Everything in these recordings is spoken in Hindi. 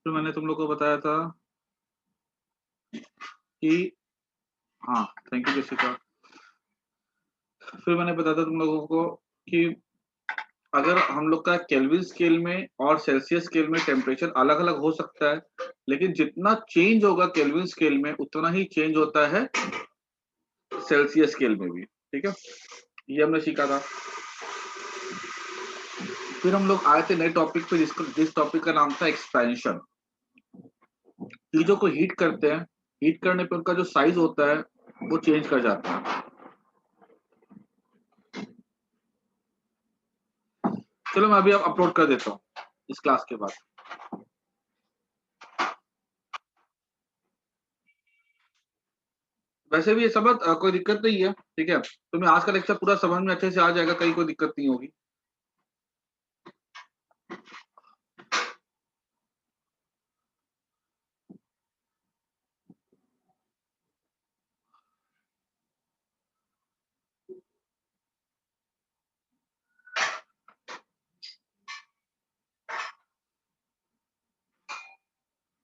फिर मैंने तुम लोग को बताया था कि हाँ, थैंक यू जेसिका। फिर मैंने बताया था तुम लोगों को कि अगर हम लोग का केल्विन स्केल में और सेल्सियस स्केल में टेम्परेचर अलग-अलग हो सकता है, लेकिन जितना चेंज होगा केल्विन स्केल में उतना ही चेंज होता है सेल्सियस स्केल में भी, ठीक है? ये हमने सीखा था। फिर हम लोग आए थे नए टॉपिक पे जिस टॉपिक का नाम था एक्सपेंशन। चीजों को हीट करते हैं, हीट करने पे उनका जो साइज होता है वो चेंज कर जाता है। चलो मैं अभी अब अपलोड कर देता हूँ इस क्लास के बाद। वैसे भी ये समझ कोई दिक्कत नहीं है, ठीक है? तुम्हें आज का लेक्चर पूरा समझ में अच्छे से आ जाएगा, कहीं कोई दिक्कत नहीं होगी।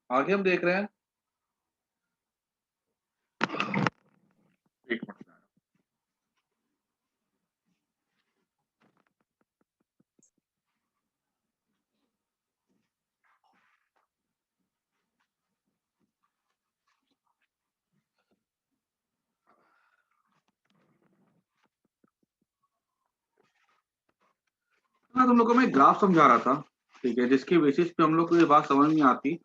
आगे हम देख रहे हैं, एक मिनट। मैं तुम लोग को मैं ग्राफ समझा रहा था, ठीक है, जिसके बेसिस पे हम लोग को ये बात समझ में आती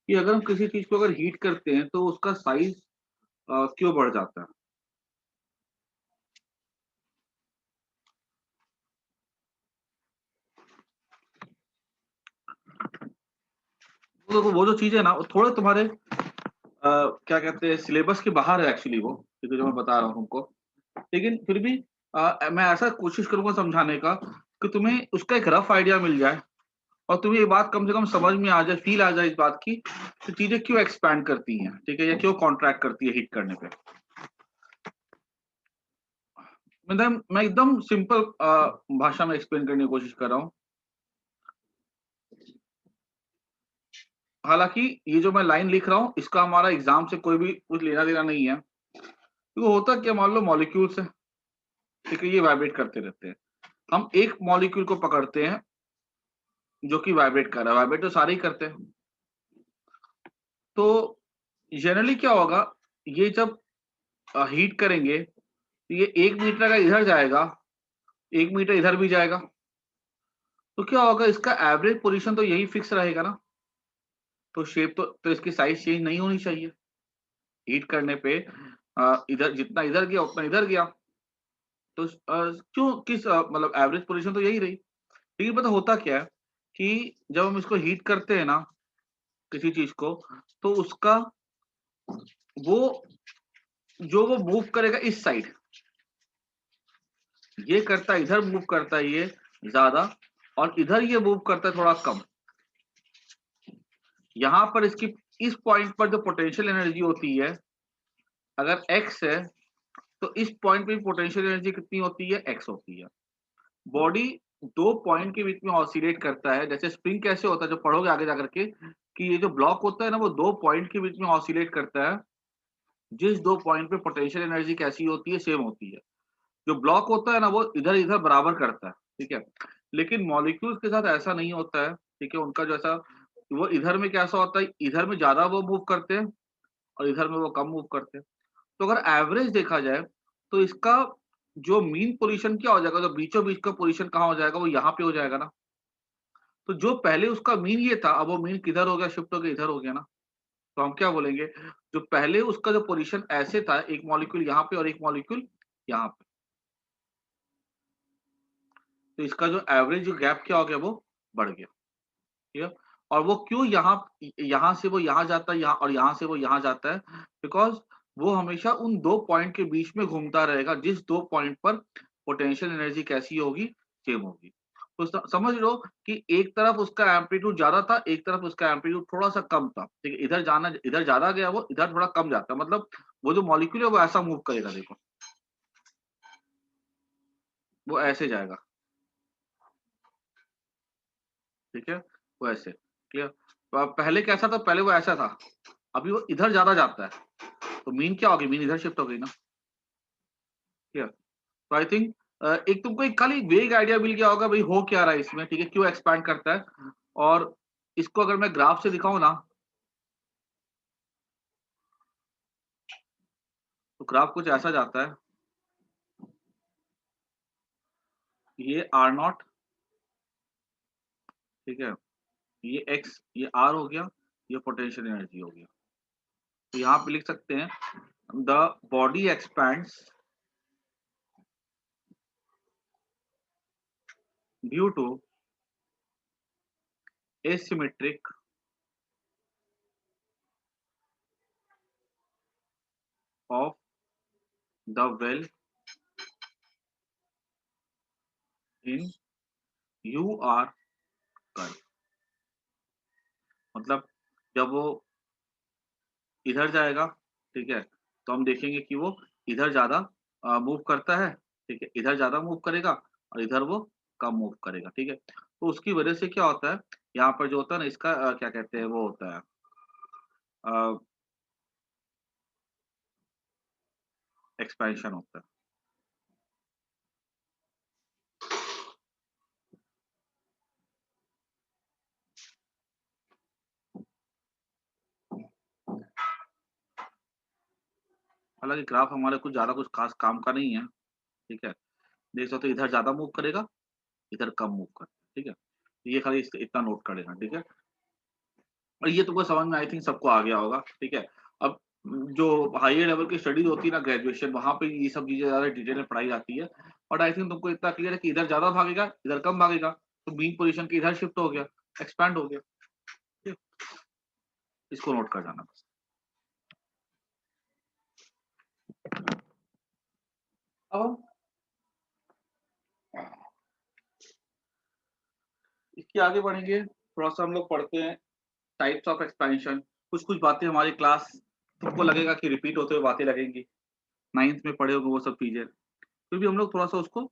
कि अगर हम किसी चीज को अगर हीट करते हैं तो उसका साइज क्यों बढ़ जाता है। तो देखो वो जो चीज है ना वो थोड़ा तुम्हारे क्या कहते हैं सिलेबस के बाहर है एक्चुअली वो, ठीक है, जो मैं बता रहा हूँ तुमको। लेकिन फिर भी मैं ऐसा कोशिश करूंगा समझाने का कि तुम्हें उसका एक रफ आइडिया मिल जाए और तुम्हें ये बात कम से कम समझ में आ जाए, फील आ जाए इस बात की कि चीजें क्यों एक्सपैंड करती हैं, ठीक है, या क्यों कॉन्ट्रैक्ट करती है हीट करने पे। मतलब मैं एकदम सिंपल भाषा में एक्सप्लेन करने की कोशिश कर रहा हूँ। हालांकि ये जो मैं लाइन लिख रहा हूँ इसका हमारा एग्जाम से कोई भी कुछ लेना देना नहीं है। तो होता क्या, मान लो मॉलिक्यूल्स है, ठीक है, ये वाइब्रेट करते रहते हैं। हम एक मॉलिक्यूल को पकड़ते हैं जो कि वाइब्रेट कर रहा है, वाइब्रेट तो सारे ही करते हैं। तो जनरली क्या होगा, ये जब हीट करेंगे तो ये 1 मीटर का इधर जाएगा, 1 मीटर इधर भी जाएगा। तो क्या होगा, इसका एवरेज पोजीशन तो यही फिक्स रहेगा ना। तो शेप तो इसकी साइज चेंज नहीं होनी चाहिए। हीट करने पे इधर जितना इधर गया उतना इधर गया। तो क्यों किस मतलब एवरेज पोजीशन तो यही रही। लेकिन पता होता क्या है कि जब हम इसको हीट करते हैं ना किसी चीज को, तो उसका वो जो वो मूव करेगा इस साइड, ये करता है इधर मूव करता है ये ज्यादा, और इधर ये मूव करता है थोड़ा कम। यहां पर इसकी इस पॉइंट पर जो पोटेंशियल एनर्जी होती है, अगर x है तो इस पॉइंट पे पोटेंशियल एनर्जी कितनी होती है, x होती है। बॉडी दो पॉइंट के बीच में ऑसिलेट करता है, जैसे स्प्रिंग कैसे होता है जो पढ़ोगे आगे जाकर के, कि ये जो ब्लॉक होता है ना वो दो पॉइंट के बीच में ऑसिलेट करता है। जिस दो पॉइंट पे पोटेंशियल एनर्जी कैसी होती है, सेम होती है। जो ब्लॉक होता है ना वो इधर इधर बराबर करता है, ठीक है। लेकिन मॉलिक्यूल्स के साथ ऐसा नहीं होता है, ठीक है। उनका जो ऐसा वो इधर में कैसा होता है, इधर में ज्यादा वो मूव करते हैं और इधर में वो कम मूव करते हैं। तो अगर एवरेज देखा जाए तो इसका जो मीन पोजीशन क्या हो जाएगा, जो बीचों बीच का पोजीशन कहाँ हो जाएगा, वो यहाँ पे हो जाएगा ना। तो जो पहले उसका मीन ये था, अब वो मीन किधर हो गया, शिफ्ट होकर इधर हो गया ना। तो हम क्या बोलेंगे, जो पहले उसका जो पोजीशन ऐसे था, एक मॉलिक्यूल यहाँ पे और एक मॉलिक्यूल यहाँ पे, तो इसका जो एवरेज जो गैप क्या हो गया, वो बढ़ गया, ठीक है। और वो क्यों यहाँ यहाँ से वो यहाँ जाता है, यहाँ और यहाँ से वो यहाँ जाता है, बिकॉज वो हमेशा उन दो पॉइंट के बीच में घूमता रहेगा, जिस दो पॉइंट पर पोटेंशियल एनर्जी कैसी होगी, सेम होगी। तो समझ लो कि एक तरफ उसका एम्पलीट्यूड ज्यादा था, एक तरफ उसका एम्पलीट्यूड थोड़ा सा कम था, ठीक है। इधर जाना इधर ज्यादा गया, वो इधर थोड़ा कम जाता है, मतलब वो जो मॉलिक्यूल है वो ऐसा मूव करेगा, देखो वो ऐसे जाएगा, ठीक है, वो ऐसे, क्लियर। पहले कैसा था, पहले वो ऐसा था, अभी वो इधर ज्यादा जाता है, तो मीन क्या होगी, मीन इधर शिफ्ट हो गई ना। ठीक है, तो आई थिंक एक तुमको एक खाली वेग आइडिया मिल गया होगा भाई हो क्या रहा है इसमें, ठीक है, क्यों एक्सपैंड करता है। और इसको अगर मैं ग्राफ से दिखाऊं ना, तो ग्राफ कुछ ऐसा जाता है, ये आर नॉट, ठीक है, ये एक्स, ये आर हो गया, ये पोटेंशियल एनर्जी हो गया। तो यहाँ पे लिख सकते हैं the body expands due to asymmetric of the well in UR curve। मतलब जब वो इधर जाएगा, ठीक है, तो हम देखेंगे कि वो इधर ज्यादा मूव करता है, ठीक है, इधर ज्यादा मूव करेगा और इधर वो कम मूव करेगा, ठीक है। तो उसकी वजह से क्या होता है, यहाँ पर जो होता है ना, इसका क्या कहते हैं, वो होता है एक्सपेंशन होता है। हालांकि ग्राफ हमारे कुछ ज्यादा कुछ खास काम का नहीं है, ठीक है, देख सकते हो इधर ज्यादा मूव करेगा, इधर कम मूव करेगा, ठीक है, ये खाली इतना नोट कर लेना, ठीक है। और ये तुमको समझ में आई थिंक सबको आ गया होगा, ठीक है। अब जो हायर लेवल की स्टडीज होती है ना, ग्रेजुएशन, वहां पे ये सब चीजें ज्यादा डिटेल में पढ़ाई जाती है। और आई थिंक तुमको इतना क्लियर है कि इधर ज्यादा भागेगा, इधर कम भागेगा, तो बीन पोजीशन की इधर शिफ्ट हो गया, एक्सपैंड हो गया, ठीक है? इसको नोट कर जाना बस। अब इसके आगे बढ़ेंगे, थोड़ा सा हम लोग पढ़ते हैं टाइप्स ऑफ एक्सपेंशन। कुछ कुछ बातें हमारी क्लास तुमको लगेगा कि रिपीट होते हुए बातें लगेंगी, नाइन्थ में पढ़े होगे वो सब चीजें, फिर भी हम लोग थोड़ा सा उसको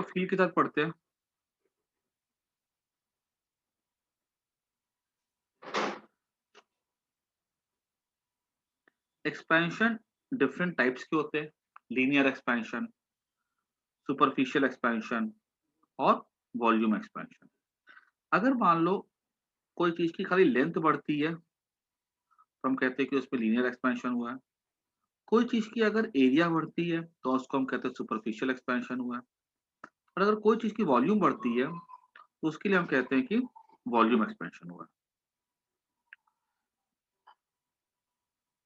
फील के साथ पढ़ते हैं। एक्सपेंशन डिफरेंट टाइप्स के होते हैं, लीनियर एक्सपेंशन, सुपरफिशियल एक्सपेंशन और वॉल्यूम एक्सपेंशन। अगर मान लो कोई चीज की खाली लेंथ बढ़ती है, तो हम कहते हैं कि उसमें लीनियर एक्सपेंशन हुआ है। कोई चीज की अगर एरिया बढ़ती है, तो उसको हम कहते हैं सुपरफिशियल एक्सपेंशन हुआ है। और अगर कोई चीज की वॉल्यूम बढ़ती है, तो उसके लिए हम कहते हैं कि वॉल्यूम एक्सपेंशन हुआ है।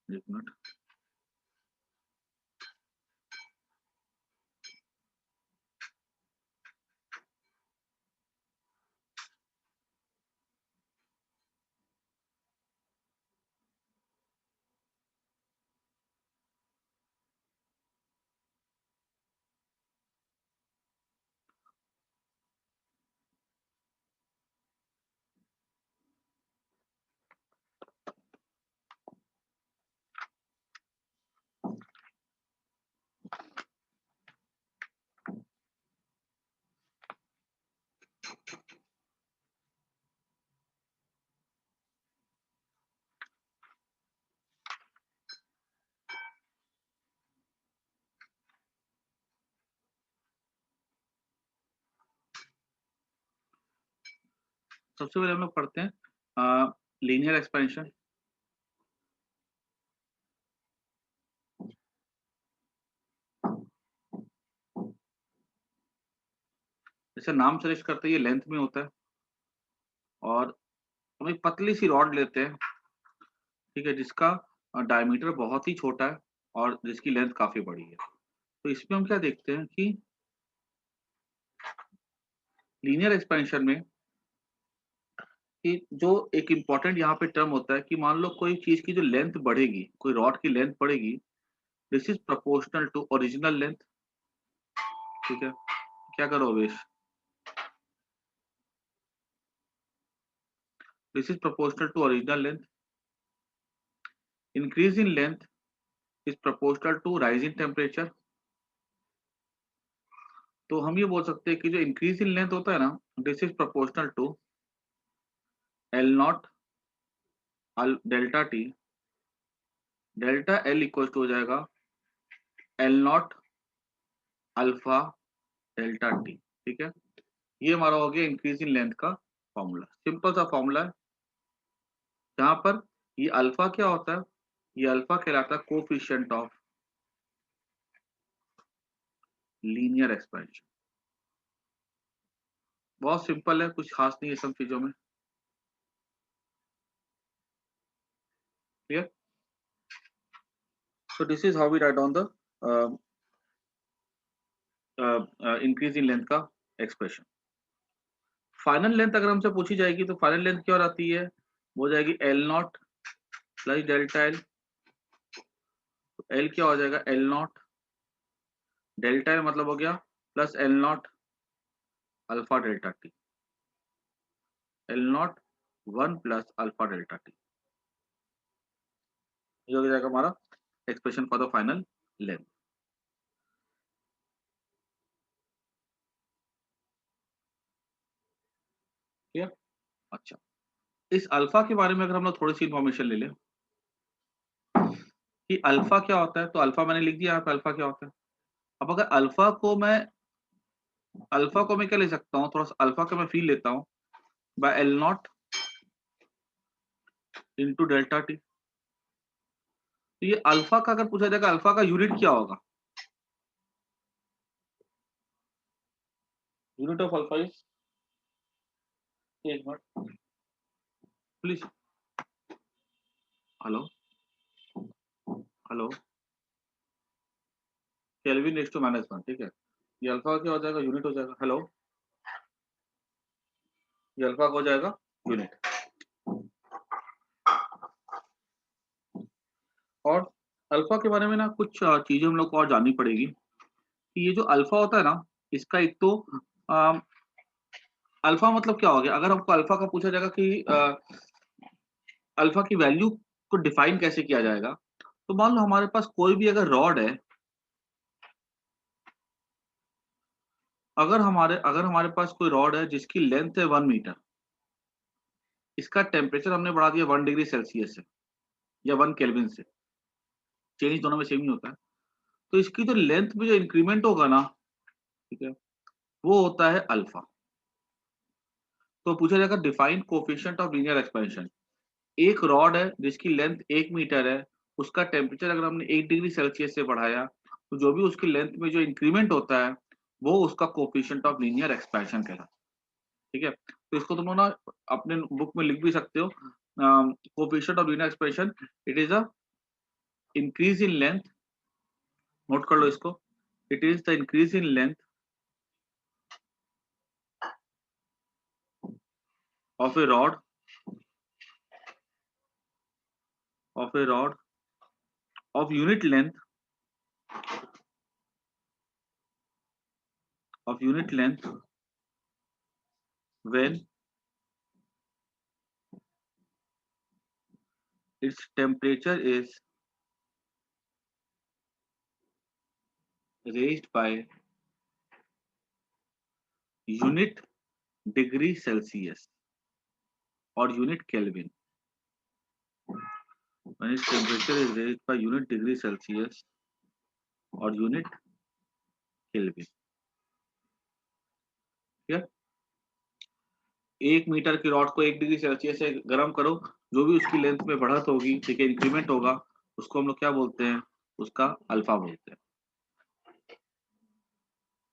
एक मिनट, सबसे पहले हम लोग पढ़ते हैं लीनियर एक्सपेंशन। जैसे नाम सजेस्ट करते हैं, ये लेंथ में होता है, और हम एक पतली सी रॉड लेते हैं, ठीक है, जिसका डायमीटर बहुत ही छोटा है और जिसकी लेंथ काफी बड़ी है। तो इसमें हम क्या देखते हैं कि लीनियर एक्सपेंशन में कि जो एक इम्पॉर्टेंट यहाँ पे टर्म होता है कि मान लो कोई चीज की जो लेंथ बढ़ेगी, कोई रॉड की लेंथ बढ़ेगी, this is proportional to original length, ठीक है। क्या करो Avesh, this is proportional to original length, increase in length is proportional to rise in temperature. तो हम ये बोल सकते हैं कि जो इंक्रीज इन लेंथ होता है ना, this is proportional to L naught delta T, delta L equal to हो जाएगा L naught alpha delta T. ठीक है, ये हमारा हो गया इंक्रीज इन लेंथ का फॉर्मूला। सिंपल सा फॉर्मूला है, जहां पर ये अल्फा क्या होता है, ये अल्फा कहलाता है कोफिशिएंट ऑफ लीनियर एक्सपेंशन। बहुत सिंपल है, कुछ खास नहीं है सब चीजों में। Clear? So this is how we write down the increase in length का एक्सप्रेशन। फाइनल लेंथ अगर हमसे पूछी जाएगी तो फाइनल लेंथ क्या आती है, वो जाएगी L not plus delta L. L क्या हो जाएगा, एल नॉट डेल्टा एल मतलब हो गया plus L naught alpha delta T, L not 1 plus alpha delta T, ये हो जाएगा हमारा expression for the final length. ठीक है, अच्छा इस अल्फा के बारे में अगर हम लोग थोड़ी सी इंफॉर्मेशन ले लें कि अल्फा क्या होता है, तो अल्फा मैंने लिख दिया यहाँ पे अल्फा क्या होता है। अब अगर अल्फा को मैं क्या ले सकता हूँ, थोड़ा सा अल्फा का मैं फील लेता हूँ by L not into delta T. तो ये अल्फा का अगर पूछा जाएगा अल्फा का यूनिट क्या होगा, यूनिट ऑफ अल्फा इज, एक मिनट please, hello hello, kelvin next to -1। ठीक है, ये अल्फा क्या हो जाएगा, यूनिट हो जाएगा। हेलो, ये अल्फा का हो जाएगा यूनिट। और अल्फा के बारे में ना कुछ चीजें हम लोग को और जाननी पड़ेगी कि ये जो अल्फा होता है ना, इसका एक तो अल्फा मतलब क्या हो गया। अगर हमको अल्फा का पूछा जाएगा कि अल्फा की वैल्यू को डिफाइन कैसे किया जाएगा, तो मान लो हमारे पास कोई भी अगर रॉड है, अगर हमारे पास कोई रॉड है जिसकी लेंथ है 1 मीटर, इसका टेम्परेचर हमने बढ़ा दिया 1 डिग्री सेल्सियस से या 1 केल्विन से, चेंज दोनों में सेम ही होता है। तो इसकी जो लेंथ में जो इंक्रीमेंट होगा ना, ठीक है, वो होता है अल्फा। तो पूछा जाएगा define coefficient of linear expansion. एक रॉड है जिसकी लेंथ 1 मीटर है, उसका टेम्परेचर अगर हमने 1 डिग्री सेल्सियस से बढ़ाया, तो जो भी उसकी लेंथ में जो इंक्रीमेंट होता है वो उसका कोफिशिएंट ऑफ लीनियर एक्सपेंशन कहलाता है। ठीक है, तो इसको तुम लोग ना अपने बुक में लिख भी सकते हो, coefficient of linear expansion, it is a increase in length, note कर लो इसको, it is the increase in length of A rod of unit length when its temperature is raised by unit degree Celsius or unit Kelvin. When its temperature is raised by unit degree Celsius or unit Kelvin. ठीक है, 1 मीटर की रॉड को 1 डिग्री सेल्सियस से गर्म करो, जो भी उसकी लेंथ में बढ़त होगी, ठीक है, इंक्रीमेंट होगा, उसको हम लोग क्या बोलते हैं, उसका अल्फा बोलते हैं।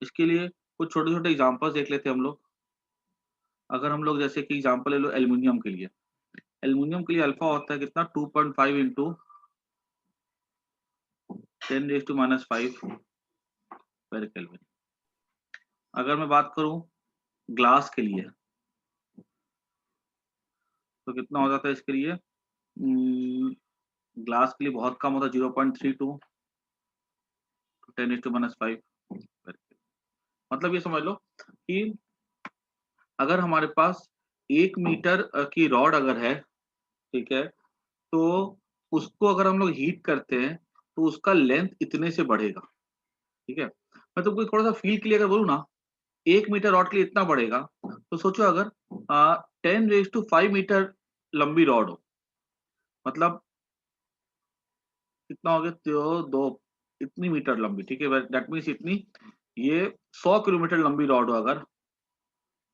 इसके लिए कुछ छोटे छोटे एग्जांपल्स देख लेते हैं हम लोग। अगर हम लोग जैसे कि एग्जांपल ले लो एल्युमिनियम के लिए, एल्युमिनियम के लिए अल्फा होता है कितना, 2.5 इंटू 10⁻⁵ पर केल्विन। अगर मैं बात करूं ग्लास के लिए, तो कितना हो जाता है इसके लिए, ग्लास के लिए बहुत कम होता है, 0.32 10⁻⁵ पर। मतलब ये समझ लो कि अगर हमारे पास 1 मीटर की रॉड अगर है, ठीक है, तो उसको अगर हम लोग हीट करते हैं तो उसका लेंथ इतने से बढ़ेगा। ठीक है, मैं तुमको थोड़ा सा फील के लिए अगर बोलूँ ना, 1 मीटर रॉड के लिए इतना बढ़ेगा, तो सोचो अगर 10⁵ मीटर लंबी रॉड हो, मतलब कितना हो गया, तो दो इतनी मीटर लंबी, ठीक है, दैट मीन्स इतनी, ये 100 किलोमीटर लंबी रॉड हो अगर,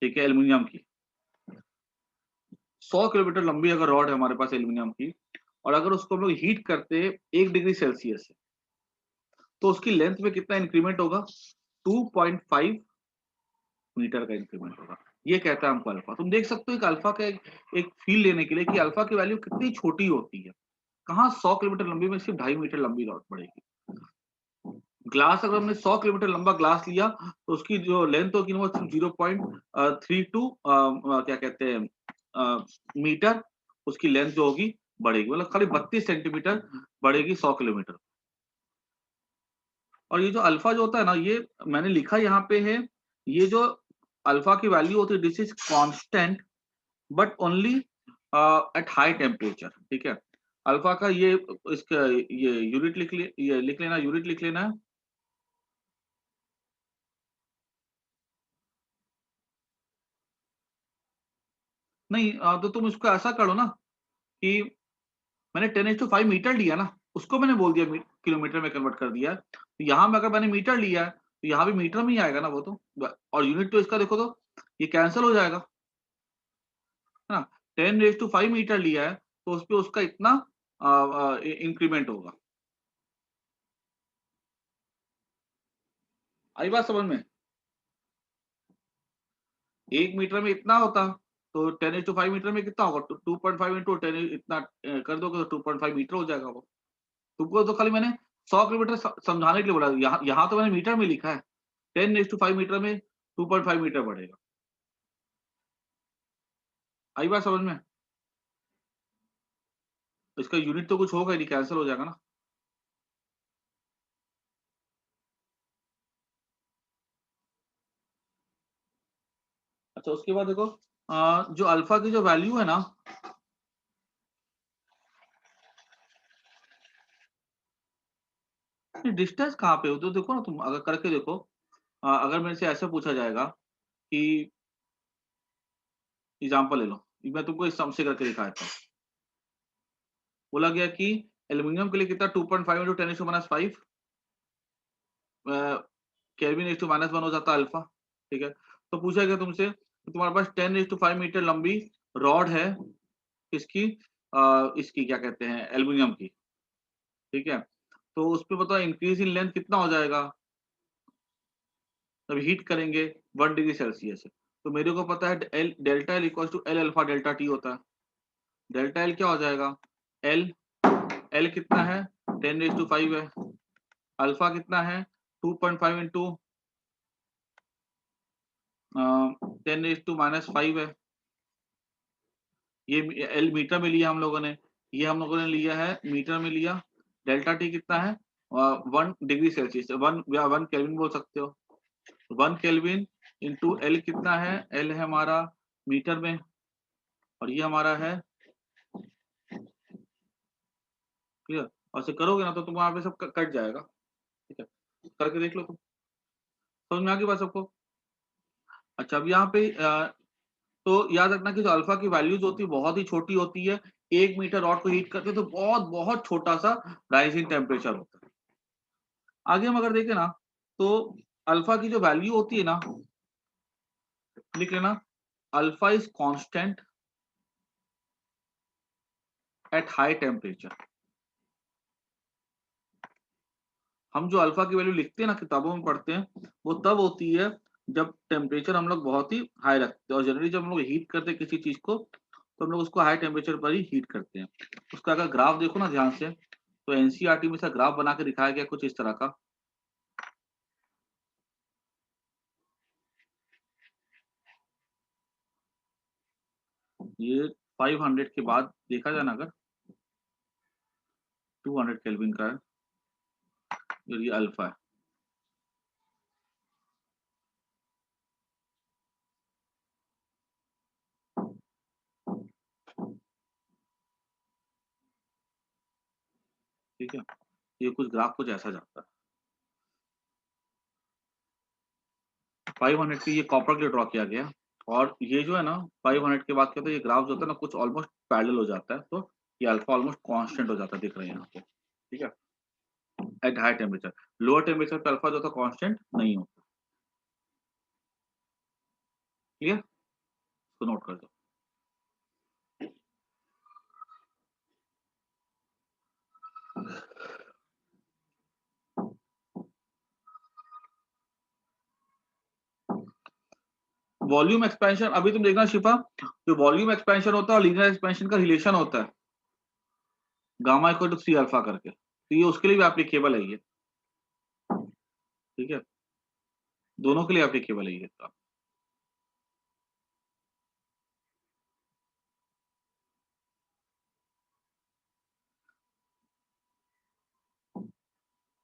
ठीक है, एल्यूमिनियम की, 100 किलोमीटर लंबी अगर रॉड है हमारे पास एल्यूमिनियम की, और अगर उसको हम लोग हीट करते 1 डिग्री सेल्सियस से, तो उसकी लेंथ में कितना इंक्रीमेंट होगा, 2.5 मीटर का इंक्रीमेंट होगा। ये कहता है हमको अल्फा। तुम देख सकते हो एक अल्फा का एक फील लेने के लिए कि अल्फा की वैल्यू कितनी छोटी होती है। कहाँ 100 किलोमीटर लंबी में सिर्फ 2.5 मीटर लंबी रॉड पड़ेगी। ग्लास अगर हमने 100 किलोमीटर लंबा ग्लास लिया, तो उसकी जो लेंथ होगी वो 0.32 क्या कहते हैं मीटर, उसकी लेंथ जो होगी बढ़ेगी, मतलब खाली 32 सेंटीमीटर बढ़ेगी 100 किलोमीटर। और ये जो अल्फा जो होता है ना, ये मैंने लिखा यहाँ पे है, ये जो अल्फा की वैल्यू होती है, this is constant but only at high temperature, ठीक है। अल्फा का ये इसका ये यूनिट लिख लेना, यूनिट लिख लेना है। नहीं तो तुम इसको ऐसा करो ना कि मैंने 10⁵ मीटर लिया ना, उसको मैंने बोल दिया किलोमीटर में कन्वर्ट कर दिया, तो यहाँ में अगर मैंने मीटर लिया है तो यहाँ भी मीटर में ही आएगा ना वो तो, और यूनिट तो इसका देखो तो ये कैंसिल हो जाएगा, है ना। 10⁵ मीटर लिया है तो उस पे उसका इतना इंक्रीमेंट होगा। आई बात समझ में? 1 मीटर में इतना होता, तो 10⁵मीटर में कितना होगा, 2.5 इंटू 10 इतना कर दोगे तो 2.5 मीटर हो जाएगा वो। तुमको तो खाली मैंने 100 किलोमीटर समझाने के लिए बोला, यहाँ यहाँ तो मैंने मीटर में लिखा है, 10⁵ मीटर में 2.5 मीटर बढ़ेगा। आई बात समझ में? तो इसका यूनिट तो कुछ होगा ही नहीं, कैंसिल हो जाएगा ना। अच्छा उसके बाद देखो जो अल्फा की जो वैल्यू है ना, डिस्टेंस कहाँ पे हो तो देखो ना, तुम अगर करके देखो, अगर मेरे से ऐसे पूछा जाएगा कि एग्जांपल ले लो, मैं तुमको इस सम से करके दिखा देता हूँ। बोला गया कि एल्यूमिनियम के लिए कितना 2.5 इंटू 10⁻⁵ केल्विन इज टू -1 हो जाता है अल्फा, ठीक है। तो पूछा गया तुमसे कि तुम्हारे पास 10⁵ मीटर लंबी रॉड है, इसकी इसकी क्या कहते हैं एल्यूमिनियम की, ठीक है। तो उस पे बताओ इंक्रीज इन लेंथ कितना हो जाएगा, जब हीट करेंगे 1 डिग्री सेल्सियस से। तो मेरे को पता है L delta L equal to L alpha delta T होता है। डेल्टा एल क्या हो जाएगा, एल एल कितना है 10⁵ है, अल्फा कितना है 2.5 इंटू 10⁻⁵ है। ये एल मीटर में लिया हम लोगों ने, ये हम लोगों ने लिया है मीटर में लिया। डेल्टा टी कितना है 1 डिग्री सेल्सियस, 1 केल्विन बोल सकते हो। 1 केल्विन इंटू एल कितना है, एल है हमारा मीटर में, और ये हमारा है, क्लियर। और से करोगे ना तो तुम वहां पे सब कट जाएगा, ठीक है, करके देख लो तुम, समझ में आ गई बात सबको। अच्छा अब यहाँ पे तो याद रखना कि जो अल्फा की वैल्यूज होती है बहुत ही छोटी होती है। 1 मीटर रॉड को हीट करते तो बहुत बहुत छोटा सा राइजिंग टेम्परेचर होता है। आगे हम अगर देखें ना, तो अल्फा की जो वैल्यू होती है ना, लिख लेना, alpha is constant at high temperature. हम जो अल्फा की वैल्यू लिखते हैं ना, किताबों में पढ़ते हैं, वो तब होती है जब टेम्परेचर हम लोग बहुत ही हाई रखते हैं, और जनरली जब हम लोग हीट करते हैं किसी चीज को, तो हम लोग उसको हाई टेम्परेचर पर ही हीट करते हैं। उसका अगर ग्राफ देखो ना ध्यान से, तो एनसीईआरटी में से ग्राफ बना के दिखाया गया कुछ इस तरह का। ये 500 के बाद देखा जाए ना, अगर 200 केल्विन का है, और ये अल्फा है, ठीक है। ये कुछ ग्राफ कुछ ऐसा जाता है। 500 की ये कॉपर के लिए ड्रॉ किया गया, और ये जो है ना 500 के बाद क्या होता है, ये ग्राफ जो होता है ना कुछ ऑलमोस्ट पैरेलल हो जाता है, तो ये अल्फा ऑलमोस्ट कांस्टेंट हो जाता है, दिख रहे हैं यहाँ पे, ठीक है, at high temperature. Lower temperature पे अल्फा जो होता है कांस्टेंट नहीं होता। क्लियर, तो नोट कर दो। वॉल्यूम एक्सपेंशन, अभी तुम देखना शिफा, जो वॉल्यूम एक्सपेंशन होता है और लीनियर एक्सपेंशन का रिलेशन होता है gamma equal to C alpha करके, तो ये उसके लिए भी एप्लीकेबल है ये, ठीक है, दोनों के लिए एप्लीकेबल है ये।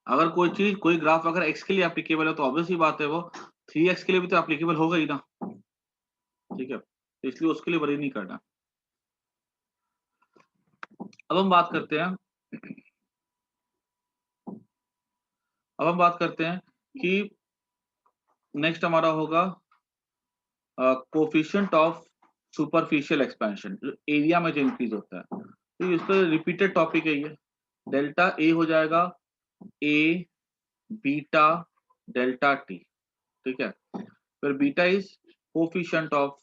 अगर कोई चीज कोई ग्राफ अगर x के लिए एप्लीकेबल है तो ऑब्वियस ही बात है वो 3x के लिए भी तो एप्लीकेबल होगा ही ना, ठीक है, तो इसलिए उसके लिए वरी नहीं करना। अब हम बात करते हैं, अब हम बात करते हैं कि नेक्स्ट हमारा होगा coefficient of superficial expansion, area में जो इंक्रीज होता है, तो इसका रिपीटेड टॉपिक है ये। डेल्टा ए हो जाएगा ए बीटा डेल्टा टी, ठीक है, फिर beta is coefficient of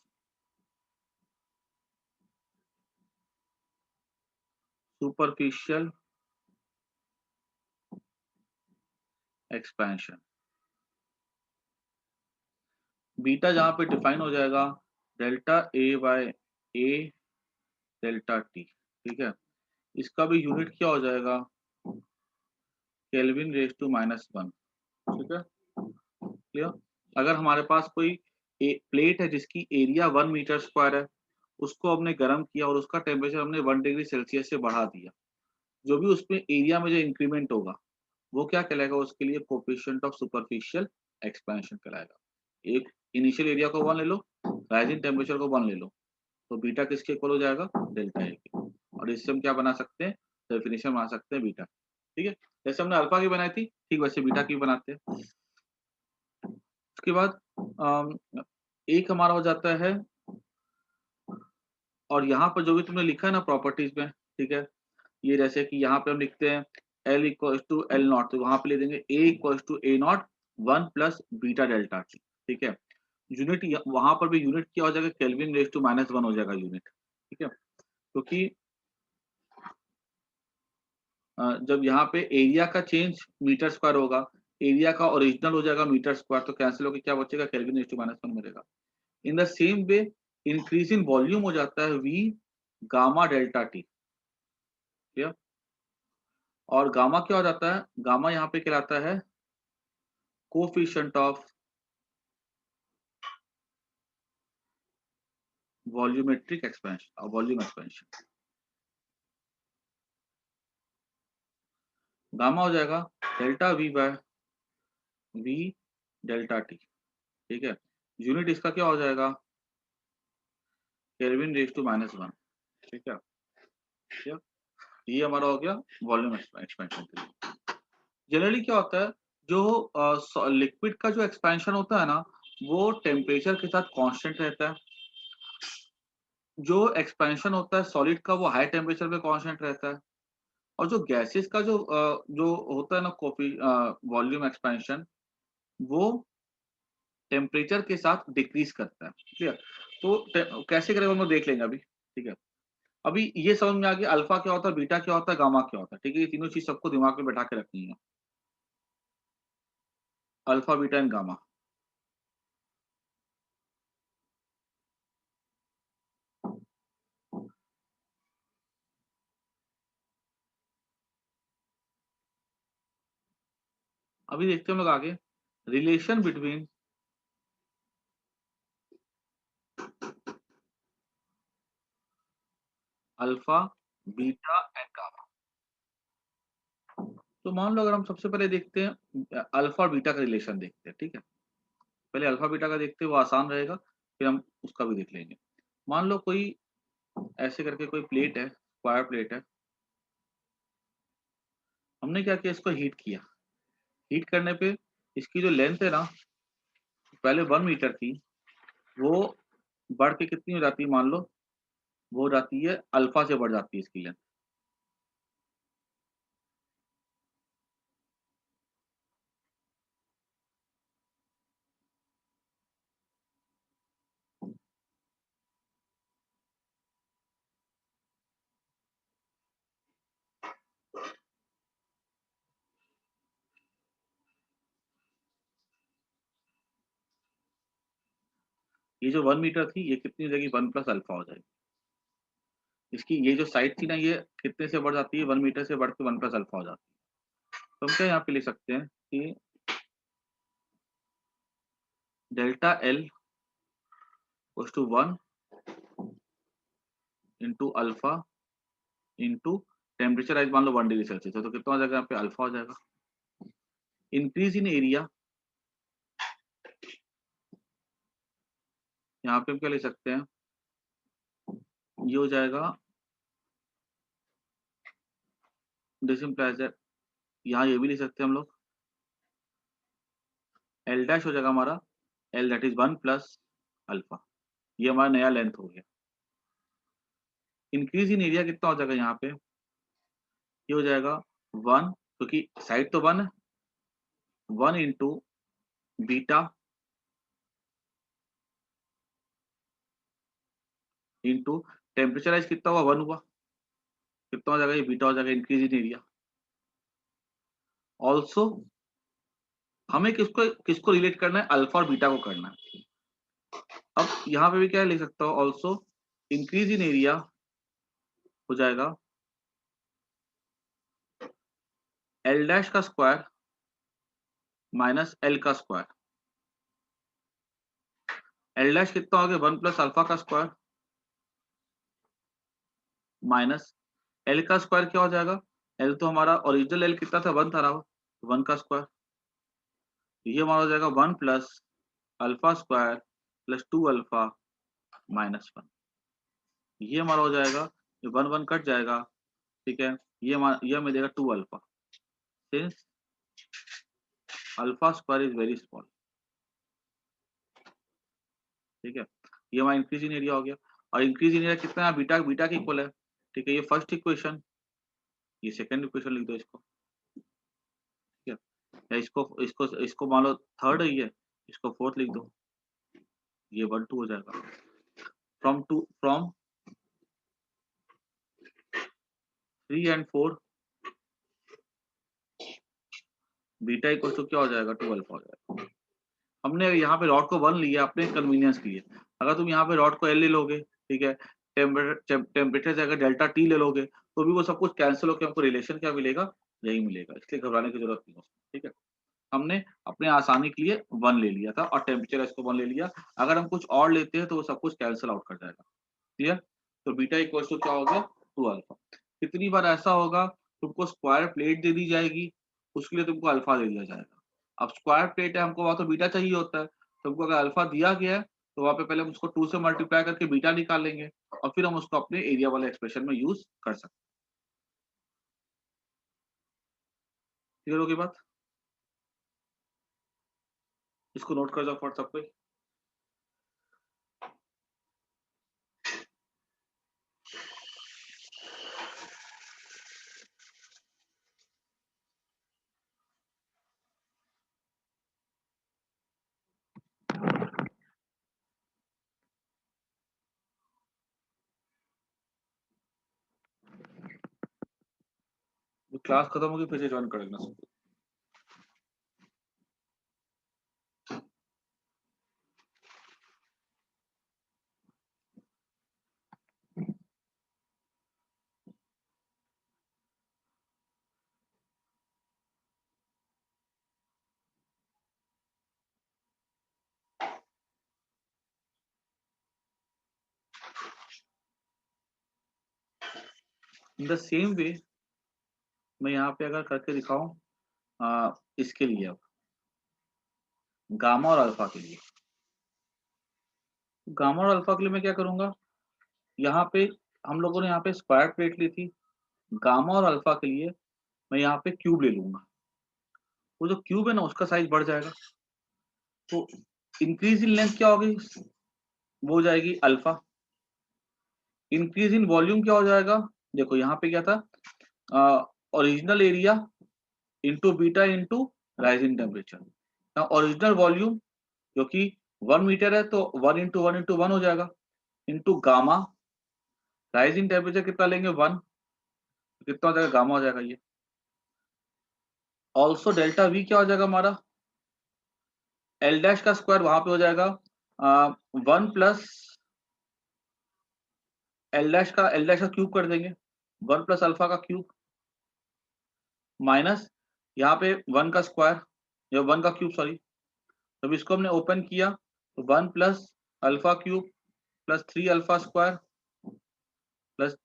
superficial expansion. Beta जहां पे डिफाइन हो जाएगा delta A bye A delta T, ठीक है, इसका भी यूनिट क्या हो जाएगा, केल्विन रेज टू -1, ठीक है, क्लियर। अगर हमारे पास कोई प्लेट है जिसकी एरिया 1 मीटर स्क्वायर है, उसको हमने गर्म किया और उसका टेम्परेचर हमने 1 डिग्री सेल्सियस से बढ़ा दिया, जो भी उसमें एरिया में जो इंक्रीमेंट होगा वो क्या कहलाएगा, उसके लिए कोफिशिएंट ऑफ सुपरफिशियल एक्सपेंशन कहलाएगा। एक इनिशियल एरिया को 1 ले लो, राइजिंग टेम्परेचर को 1 ले लो, तो बीटा किसके इक्वल हो जाएगा, डेल्टा ए के, और इससे हम क्या बना सकते हैं, डेफिनेशन बना सकते हैं बीटा, ठीक है, जैसे हमने अल्फा की बनाई थी ठीक वैसे बीटा की बनाते हैं। उसके बाद एक हमारा हो जाता है, और यहाँ पर जो भी तुमने लिखा है ना प्रॉपर्टीज में, ठीक है, ये जैसे कि यहाँ पे हम लिखते हैं L equals to L naught, तो वहां पे ले देंगे A equals to A naught 1 + beta delta T, ठीक है, यूनिट वहां पर भी यूनिट क्या हो जाएगा, केल्विन रेज टू -1 हो जाएगा यूनिट, ठीक है, क्योंकि जब यहाँ पे एरिया का चेंज मीटर स्क्वायर होगा, एरिया का ओरिजिनल हो जाएगा मीटर स्क्वायर, तो कैंसिल होकर क्या बचेगा, केल्विन रेज टू -1 मिलेगा। In the same way increase in volume हो जाता है V गामा डेल्टा टी, ठीक, और गामा क्या हो जाता है, गामा यहाँ पे कहलाता है कोफिशिएंट ऑफ वॉल्यूमेट्रिक एक्सपेंशन और वॉल्यूम एक्सपेंशन। गामा हो जाएगा delta V by V delta T, ठीक है, यूनिट इसका क्या हो जाएगा, केल्विन रेज टू -1, ठीक है, ठीक है? ये हमारा हो गया वॉल्यूम एक्सपेंशन के लिए। जनरली क्या होता है, जो लिक्विड का जो एक्सपेंशन होता है ना वो टेम्परेचर के साथ कांस्टेंट रहता है, जो एक्सपेंशन होता है सॉलिड का वो हाई टेम्परेचर पे कांस्टेंट रहता है, और जो गैसेस का जो होता है ना कॉफी वॉल्यूम एक्सपेंशन, वो टेम्परेचर के साथ डिक्रीज करता है, क्लियर। तो कैसे करेंगे हम लोग देख लेंगे अभी, ठीक है, अभी ये समझ में आ गया अल्फा क्या होता है, बीटा क्या होता है, गामा क्या होता है, ठीक है, ये तीनों चीज सबको दिमाग में बैठा के रखनी है, अल्फा बीटा एंड गामा। अभी देखते हैं हम लोग आगे, relation between alpha beta and gamma. तो मान लो अगर हम सबसे पहले देखते हैं अल्फा और बीटा का रिलेशन देखते हैं, ठीक है, पहले अल्फा बीटा का देखते हैं वो आसान रहेगा, फिर हम उसका भी देख लेंगे। मान लो कोई ऐसे करके कोई प्लेट है, स्क्वायर प्लेट है, हमने क्या किया, इसको हीट किया, हीट करने पे इसकी जो लेंथ है ना पहले 1 मीटर थी, वो बढ़ के कितनी हो जाती है, मान लो वो हो जाती है अल्फा से बढ़ जाती है इसकी लेंथ। ये जो 1 मीटर थी ये कितनी हो जाएगी, 1 प्लस अल्फा हो जाएगी। इसकी ये जो साइड थी ना ये कितने से बढ़ जाती है, 1 मीटर से बढ़ के 1 प्लस अल्फा हो जाती है। तो हम क्या यहाँ पे लिख सकते हैं कि delta L equals to 1 into alpha into temperature rise मान लो 1 डिग्री सेल्सियस है, तो कितना हो जाएगा यहाँ पे अल्फा हो जाएगा। इंक्रीज इन एरिया, यहाँ पे हम क्या लिख सकते हैं, ये हो जाएगा दिस इंप्लाइज दैट, यहाँ ये भी लिख सकते हैं हम लोग, एल डैश हो जाएगा हमारा L that is 1 plus alpha, ये हमारा नया लेंथ हो गया। इंक्रीज इन एरिया कितना हो जाएगा यहाँ पे, ये हो जाएगा 1, क्योंकि साइड तो 1 है, 1 into beta into temperature rise कितना हुआ, 1 हुआ, कितना हो जाएगा, ये बीटा हो जाएगा इंक्रीज इन एरिया। ऑल्सो हमें किसको किसको रिलेट करना है, अल्फा और बीटा को करना है। अब यहाँ पे भी क्या लिख सकता हूँ, ऑल्सो इंक्रीज इन एरिया हो जाएगा एल डैश का स्क्वायर माइनस एल का स्क्वायर। एल डैश कितना हो गया, 1 प्लस अल्फा का स्क्वायर माइनस एल का स्क्वायर क्या हो जाएगा, एल तो हमारा ओरिजिनल एल कितना था, 1 था ना, 1 का स्क्वायर, ये हमारा हो जाएगा 1 plus alpha square plus 2 alpha minus 1, ये हमारा हो जाएगा, ये 1 1 कट जाएगा, ठीक है, ये हमें देगा 2 alpha, since alpha square is very small, ठीक है, ये हमारा इंक्रीज इन एरिया हो गया। और इंक्रीज इन एरिया कितना है, बीटा बीटा के इक्वल है, ठीक है, ये फर्स्ट इक्वेशन, ये सेकंड इक्वेशन लिख दो इसको, ठीक है, या इसको इसको इसको मान लो थर्ड है ये, इसको फोर्थ लिख दो, ये 1 2 हो जाएगा। From 3 and 4 beta equal to क्या हो जाएगा, 2 अल्फा हो जाएगा। हमने यहाँ पे रॉड को 1 लिया अपने कन्वीनियंस के लिए, अगर तुम यहाँ पे रॉड को एल ले लोगे, ठीक है, टेम्परेचर से अगर डेल्टा टी ले लोगे तो भी वो सब कुछ कैंसिल होकर हमको रिलेशन क्या मिलेगा, यही मिलेगा, इसलिए घबराने की जरूरत नहीं है, ठीक है। हमने अपने आसानी के लिए 1 ले लिया था और टेम्परेचर इसको 1 ले लिया, अगर हम कुछ और लेते हैं तो वो सब कुछ कैंसिल आउट कर जाएगा, क्लियर। तो बीटा इक्वल टू क्या हो गया, 2 अल्फा। कितनी बार ऐसा होगा तुमको स्क्वायर प्लेट दे दी जाएगी, उसके लिए तुमको अल्फा दे दिया जाएगा। अब स्क्वायर प्लेट है, हमको वहां तो बीटा चाहिए होता है, तुमको अगर अल्फा दिया गया है तो वहां पे पहले हम उसको 2 से मल्टीप्लाई करके बीटा निकालेंगे और फिर हम उसको अपने एरिया वाले एक्सप्रेशन में यूज कर सकते हैं। क्लियर होगी बात, इसको नोट कर जाओ व्हाट्सएप पे। क्लास खत्म होगी फिर से ज्वाइन कर लेना सब। इन द सेम वे मैं यहाँ पे अगर करके दिखाऊं इसके लिए, अब गामा और अल्फा के लिए, गामा और अल्फा के लिए मैं क्या करूंगा, यहाँ पे हम लोगों ने यहाँ पे स्क्वायर प्लेट ली थी, गामा और अल्फा के लिए मैं यहाँ पे क्यूब ले लूंगा, वो जो क्यूब है ना उसका साइज बढ़ जाएगा, तो इंक्रीज इन लेंथ क्या होगी, वो हो जाएगी अल्फा। इंक्रीज इन वॉल्यूम क्या हो जाएगा, देखो यहाँ पे क्या था, original area into beta into rising temperature. Original volume जो कि 1 मीटर है तो 1 इंटू 1 हो जाएगा, इंटू गामा राइजिंग टेम्परेचर कितना लेंगे 1, कितना हो जाएगा गामा हो जाएगा ये। ऑल्सो डेल्टा वी क्या हो जाएगा हमारा, एल डैश का स्क्वायर वहां पे हो जाएगा 1 प्लस एल डैश का क्यूब कर देंगे, 1 प्लस अल्फा का क्यूब माइनस यहाँ पे 1 का स्क्वायर या 1 का क्यूब सॉरी। तो इसको हमने ओपन किया तो 1 plus alpha cube plus 3 alpha square plus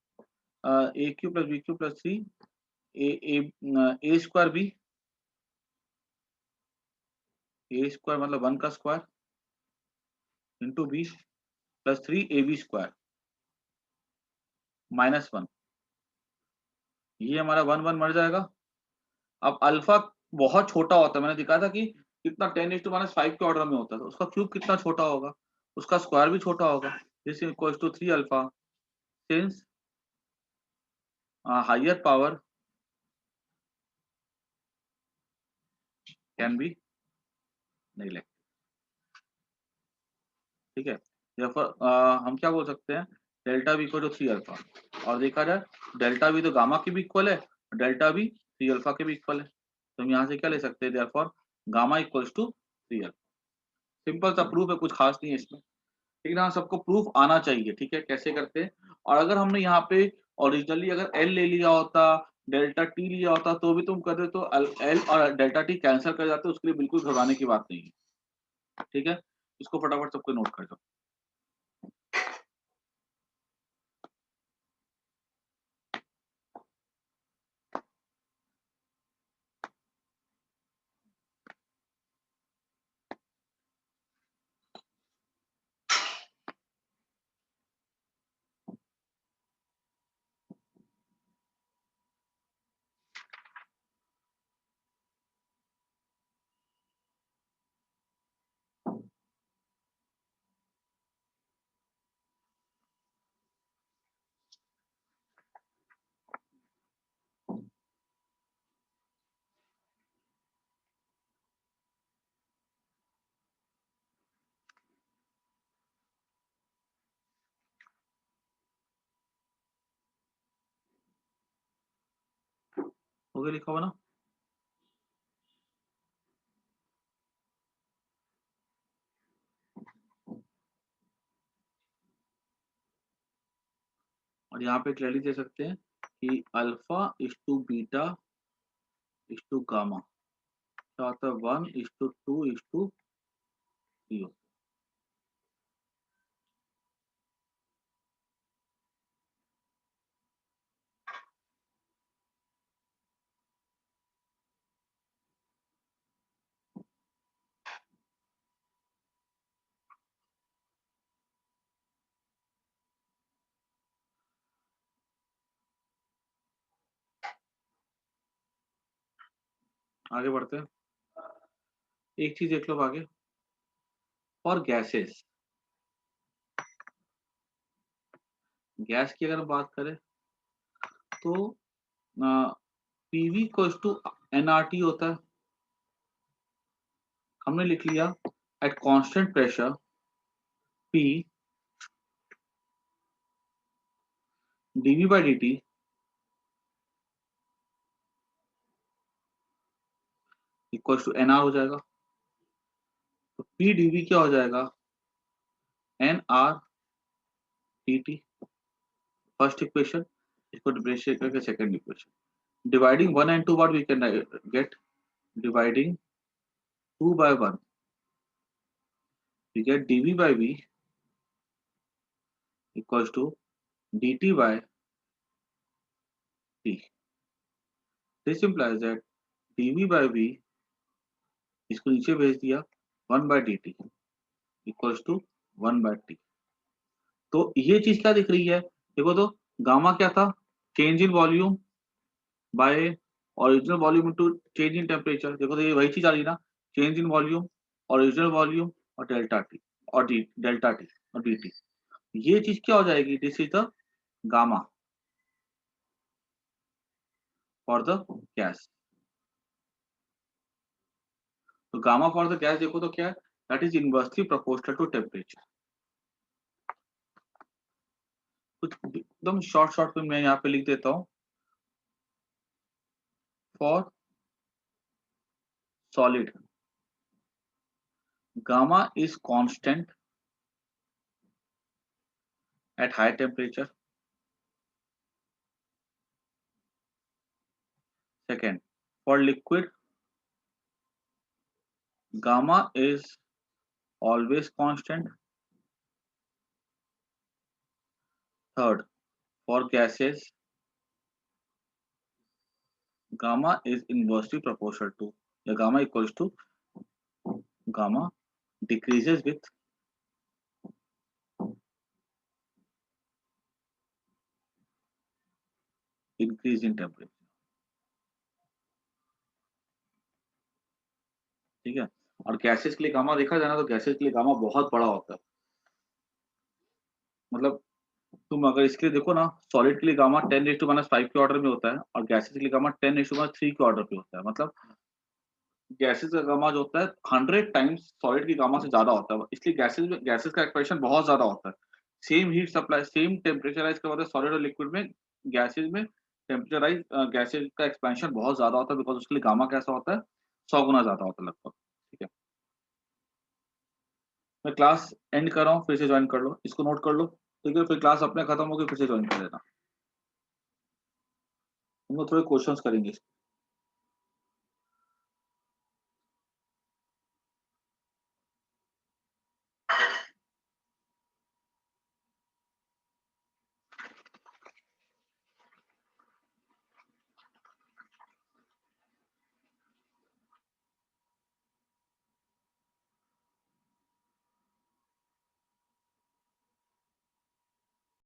A cube plus B cube plus 3 A square B, A square मतलब 1 का square into B plus 3 AB square -1। ये हमारा 1 1 मर जाएगा। अब अल्फा बहुत छोटा होता है, मैंने दिखा था कि कितना 10⁻⁵ के ऑर्डर में होता है, तो उसका क्यूब कितना छोटा होगा, उसका स्क्वायर भी छोटा होगा। This equals to 3 alpha since higher power can be neglect. ठीक है, हम क्या बोल सकते हैं, डेल्टा वी को जो 3 अल्फा, और देखा जाए डेल्टा वी तो गामा के भी इक्वल है, डेल्टा वी 3 अल्फा के भी इक्वल है, तो हम यहाँ से क्या ले सकते हैं, therefore gamma equals to 3 alpha. Simple सा प्रूफ है, कुछ खास नहीं है इसमें, लेकिन हाँ सबको प्रूफ आना चाहिए। ठीक है, कैसे करते हैं, और अगर हमने यहाँ पे ओरिजिनली अगर एल ले लिया होता, डेल्टा टी लिया होता, तो भी तुम कर दे तो एल और डेल्टा टी कैंसिल कर जाते, उसके लिए बिल्कुल घबराने की बात नहीं है। ठीक है, इसको फटाफट सबको नोट कर दो। हो गया लिखा हुआ ना। और यहाँ पे क्लियरली दे सकते हैं कि alpha is to beta is to gamma क्या होता है, 1:2:3। आगे बढ़ते हैं, एक चीज देख लो आगे, और गैसेस, गैस की अगर बात करें तो पीवी इक्वल्स टू एनआरटी होता है। हमने लिख लिया at constant pressure P DV by D equals to NR हो जाएगा। तो पी डीवी क्या हो जाएगा, N R T T, first equation. इसको डिफरेंशिएट करके second equation, dividing 1 and 2 what we can get, dividing 2 by 1 we get dv by v equals to dt by t। this implies that dv by v, इसको नीचे भेज दिया, 1 by dt equals to 1 by t। तो ये चीज क्या दिख रही है, देखो तो गामा क्या था, change in volume by original volume into change in temperature. देखो तो ये वही चीज आ रही ना, change in volume original volume और डेल्टा टी और डी डेल्टा टी और डी टी, ये चीज क्या हो जाएगी, this is the gamma for the gas. तो गामा फॉर द गैस देखो तो क्या है, that is inversely proportional to temperature. कुछ एकदम शॉर्ट शॉर्ट में मैं यहाँ पे लिख देता हूँ, for solid gamma is constant at high temperature. Second, for liquid, gamma is always constant. Third, for gases, gamma is inversely proportional to, the gamma equals to, gamma decreases with increase in temperature. ठीक है, और गैसेस के लिए गामा देखा जाए ना, तो गैसेस के लिए गामा बहुत बड़ा होता है। मतलब तुम अगर इसके लिए देखो ना, सॉलिड के लिए गामा 10⁻⁵ के ऑर्डर में होता है, और गैसेस के लिए गामा 10⁻³ के ऑर्डर पे होता है। मतलब गैसेस का गामा जो होता है 100 टाइम्स सॉलिड की गामा से ज्यादा होता है, इसलिए गैसेस का एक्सपेंशन बहुत ज्यादा होता है। सेम हीट सप्लाई, सेम टेम्परेचराइज करवाते हैं सॉलिड और लिक्विड में, गैसेस में टेम्परेचराइज गैसेस का एक्सपेंशन बहुत ज्यादा होता है, बिकॉज उसके लिए गामा कैसा होता है, 100 गुना ज्यादा होता है लगभग। ठीक है, मैं क्लास एंड कर रहा हूँ, फिर से ज्वाइन कर लो, इसको नोट कर लो। ठीक है, फिर क्लास अपने खत्म होगी, फिर से ज्वाइन कर लेना, हम लोग थोड़े क्वेश्चंस करेंगे।